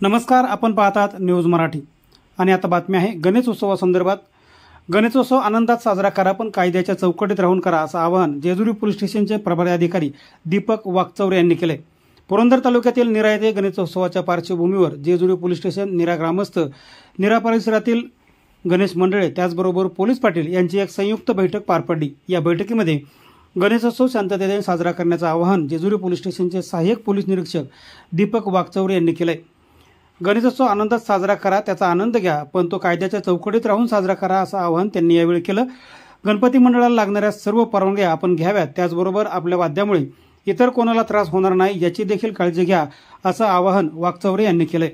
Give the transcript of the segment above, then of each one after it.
नमस्कार, आपण पाहतात न्यूज मराठी आणि आता बातमी आहे गणेशोत्सवासंदर्भात। गणेशोत्सव आनंदात साजरा करा, पण कायद्याच्या चौकटीत राहून करा, असं आवाहन जेजुरी पोलीस स्टेशनचे प्रभारी अधिकारी दीपक वाकचौरे यांनी केले। पुरंदर तालुक्यातील निरा येथे गणेशोत्सवाच्या पार्श्वभूमीवर जेजुरी पोलीस स्टेशन, निरा ग्रामस्थ, निरा परिसरातील गणेश मंडळे त्याचबरोबर पोलीस पाटील यांची एक संयुक्त बैठक पार पडली। या बैठकीमध्ये गणेशोत्सव शांततेने साजरा करण्याचं आवाहन जेजुरी पोलीस स्टेशनचे सहाय्यक पोलीस निरीक्षक दीपक वाकचौरे यांनी केले। गणेशोत्सव आनंदात साजरा करा, त्याचा आनंद घ्या, पण तो कायद्याच्या चौकटीत राहून साजरा करा, असं आवाहन त्यांनी यावेळी केलं। गणपती मंडळाला लागणाऱ्या सर्व परवानग्या आपण घ्याव्यात, त्याचबरोबर आपल्या वाद्यामुळे इतर कोणाला त्रास होणार नाही याची देखील काळजी घ्या, असं आवाहन वाकचौरे यांनी केले।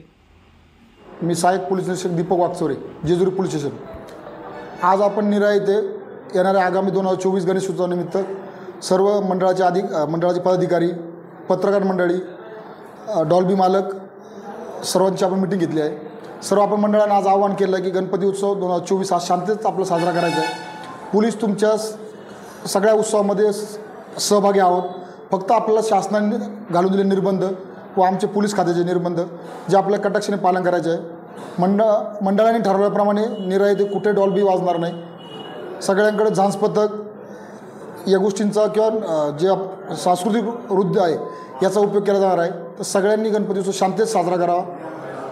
मी सहाय्यक पोलीस निरीक्षक दीपक वाकचौरे, जेजुरी पोलीस स्टेशन। आज आपण निरा येथे येणाऱ्या आगामी 2024 गणेशोत्सवानिमित्त सर्व मंडळाचे पदाधिकारी, पत्रकार मंडळी, डॉल्बी मालक सर्वांची आपण मीटिंग घेतली आहे। सर्व आपण मंडळानं आज आवाहन केलं की गणपती उत्सव 2024 हा शांततेत आपला साजरा करायचा आहे। पोलीस तुमच्या सगळ्या उत्सवामध्ये सहभागी आहोत। फक्त आपल्याला शासनाने घालून दिलेले निर्बंध व आमचे पोलीस खात्याचे निर्बंध जे आपल्या कटाक्षाने पालन करायचे आहे। मंडळाने ठरवल्याप्रमाणे निरा येथे कुठे डॉल्बी वाजणार नाही। सगळ्यांकडे झांज पथक या गोष्टींचा किंवा जे सांस्कृतिक वृद्ध आहे याचा उपयोग केला जाणार आहे। तर सगळ्यांनी गणपती उत्सव शांततेत साजरा करावा,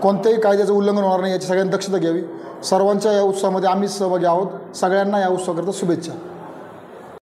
कोणत्याही कायद्याचं उल्लंघन होणार नाही याची सगळ्यांनी दक्षता घ्यावी। सर्वांच्या या उत्सवामध्ये आम्ही सहभागी आहोत। सगळ्यांना या उत्सवाकरता शुभेच्छा।